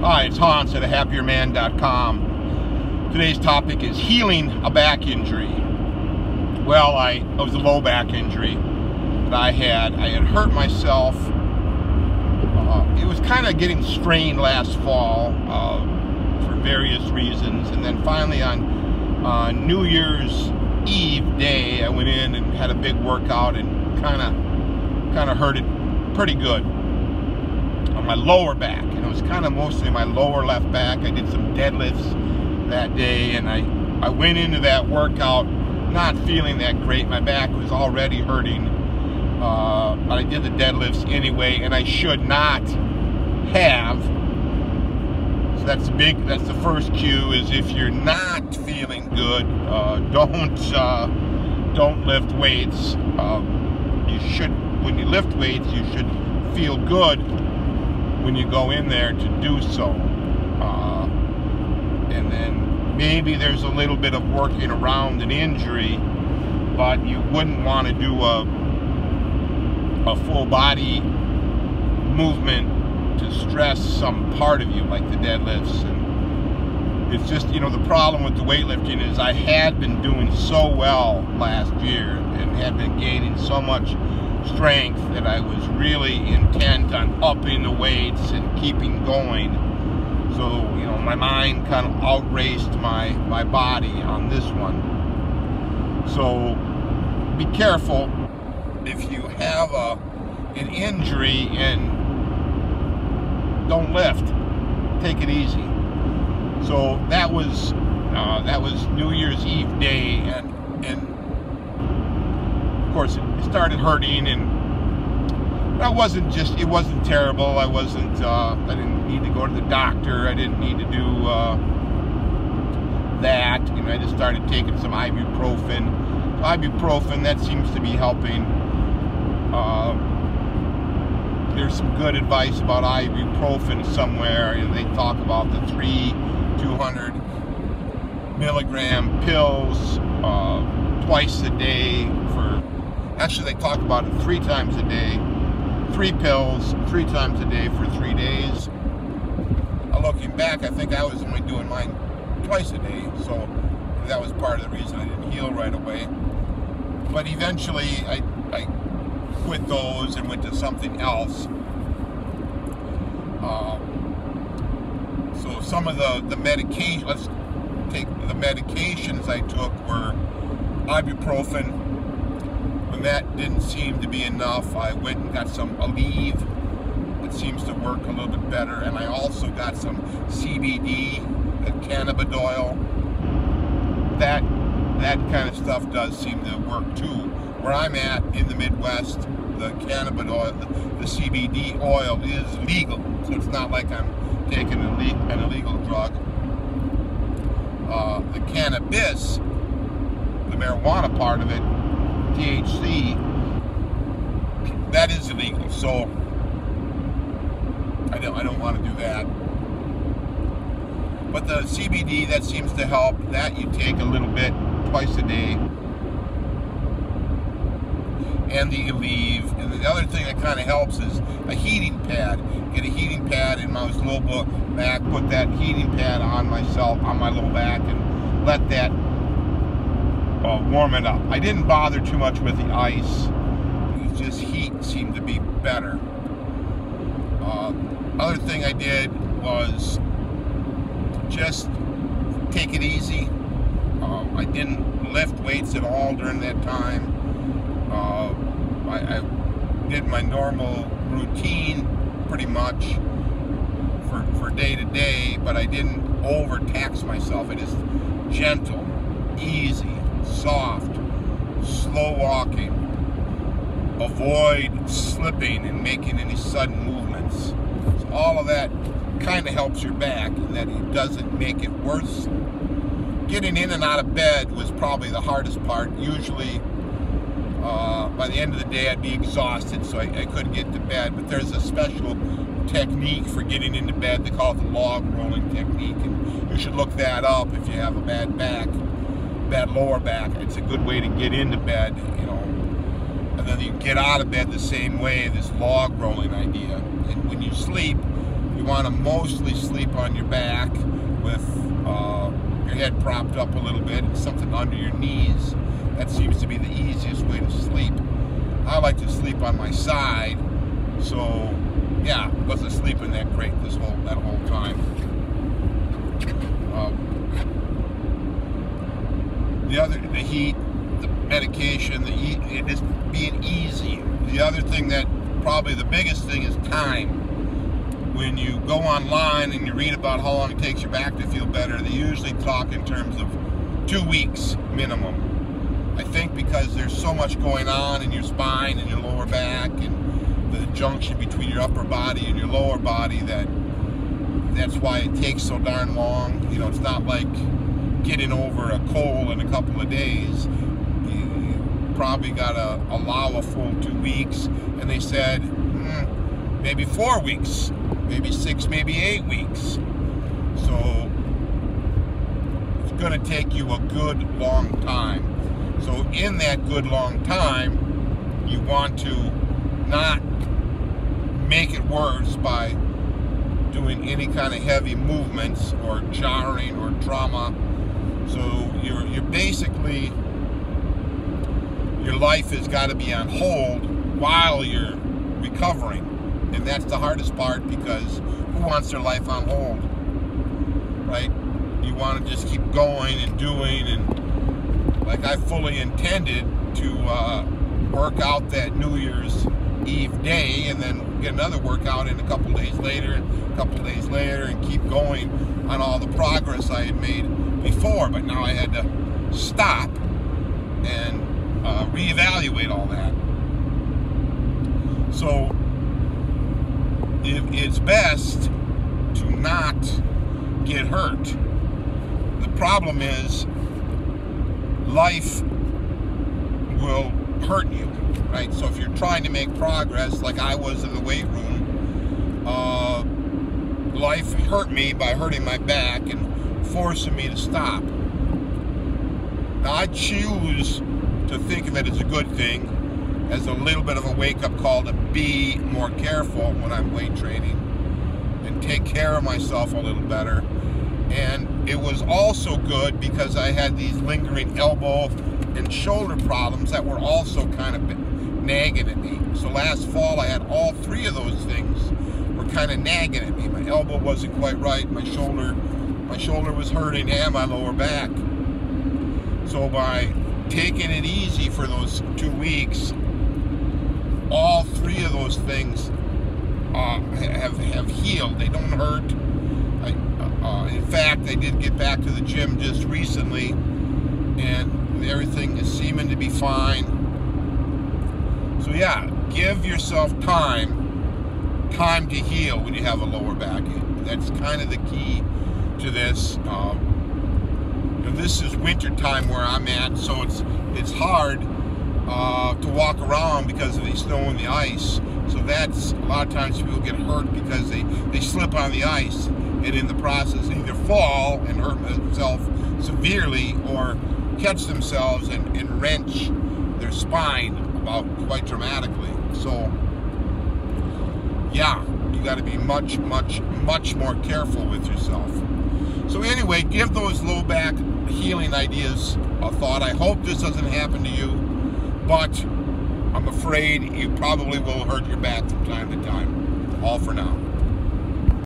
Hi, it's Hans at happierman.com. Today's topic is healing a back injury. Well, it was a low back injury that I had hurt myself. It was kind of getting strained last fall for various reasons, and then finally on New Year's Eve day, I went in and had a big workout and kind of hurt it pretty good on my lower back, and it was kind of mostly my lower left back. I did some deadlifts that day, and I went into that workout not feeling that great. My back was already hurting, but I did the deadlifts anyway, and I should not have. So that's the first cue, is if you're not feeling good, don't lift weights. When you lift weights, you should feel good when you go in there to do so. And then maybe there's a little bit of working around an injury, but you wouldn't want to do a full body movement to stress some part of you, like the deadlifts. And it's just, the problem with the weightlifting is I had been doing so well last year and had been gaining so much strength that I was really intent on upping the weights and keeping going. So, my mind kind of outraced my body on this one. So be careful if you have an injury, and don't lift. Take it easy. So that was New Year's Eve day, and of course it started hurting, and it wasn't terrible. I didn't need to go to the doctor. I didn't need to do that. I just started taking some ibuprofen. Ibuprofen, that seems to be helping. There's some good advice about ibuprofen somewhere, and they talk about the 200 milligram pills twice a day actually they talk about it 3 times a day. 3 pills 3 times a day for 3 days. Looking back, I think I was only doing mine twice a day, so that was part of the reason I didn't heal right away. But eventually I quit those and went to something else. So some of the medication, let's take the medications I took, were ibuprofen. When that didn't seem to be enough, I went and got some Aleve. It seems to work a little bit better. And I also got some CBD, cannabidiol. That kind of stuff does seem to work too. Where I'm at in the Midwest, the cannabidiol, the CBD oil is legal, so it's not like I'm taking an illegal drug. The cannabis, the marijuana part of it, THC, that is illegal, so I don't want to do that. But the CBD, that seems to help. That you take a little bit twice a day. And the Aleve. And the other thing that kind of helps is a heating pad. Get a heating pad in my low back, put that heating pad on my low back, and let that warm it up. I didn't bother too much with the ice. It was just heat seemed to be better. Other thing I did was just take it easy. I didn't lift weights at all during that time. I did my normal routine pretty much for day to day, but I didn't overtax myself. I just gentle, easy, soft, slow walking. Avoid slipping and making any sudden movements. So all of that kind of helps your back, and that it doesn't make it worse. Getting in and out of bed was probably the hardest part. Usually by the end of the day I'd be exhausted, so I couldn't get to bed. But there's a special technique for getting into bed. They call it the log rolling technique, and you should look that up if you have a bad lower back. It's a good way to get into bed, and then you get out of bed the same way, this log rolling idea. And when you sleep, You want to mostly sleep on your back with your head propped up a little bit and something under your knees. That seems to be the easiest way to sleep. I like to sleep on my side, so yeah, I wasn't sleeping that great that whole time. The heat, the medication, it is being easy. The other thing that probably the biggest thing is time. When you go online and you read about how long it takes your back to feel better, they usually talk in terms of 2 weeks minimum. I think because there's so much going on in your spine and your lower back and the junction between your upper body and your lower body, that's why it takes so darn long. You know, it's not like getting over a cold in a couple of days. You probably gotta allow a full 2 weeks, and they said maybe 4 weeks, maybe 6, maybe 8 weeks. So it's gonna take you a good long time. So in that good long time, you want to not make it worse by doing any kind of heavy movements or jarring or trauma. So you're basically, your life has got to be on hold while you're recovering. And that's the hardest part, because who wants their life on hold, right? You want to just keep going and doing, and like I fully intended to work out that New Year's Eve day and then get another workout in a couple days later, and keep going on all the progress I had made before. But now I had to stop and reevaluate all that. So it's best to not get hurt. The problem is life will hurt you, right? So if you're trying to make progress, like I was in the weight room, life hurt me by hurting my back and forcing me to stop. Now I choose to think of it as a good thing, as a little bit of a wake-up call to be more careful when I'm weight training and take care of myself a little better. And it was also good because I had these lingering elbow and shoulder problems that were also kind of nagging at me. So last fall I had all three of those things were kind of nagging at me. My elbow wasn't quite right, my shoulder was hurting, and my lower back. So by taking it easy for those 2 weeks, all three of those things have healed. They don't hurt. In fact, I did get back to the gym just recently, and everything is seeming to be fine. So yeah, give yourself time to heal when you have a lower back. That's kind of the key to this. This is winter time where I'm at, so it's hard to walk around because of the snow and the ice. So that's, a lot of times people get hurt because they slip on the ice, and in the process either fall and hurt themselves severely or catch themselves and wrench their spine about quite dramatically. So yeah, you got to be much more careful with yourself. So anyway, give those low back healing ideas a thought. I hope this doesn't happen to you, but I'm afraid you probably will hurt your back from time to time. All for now.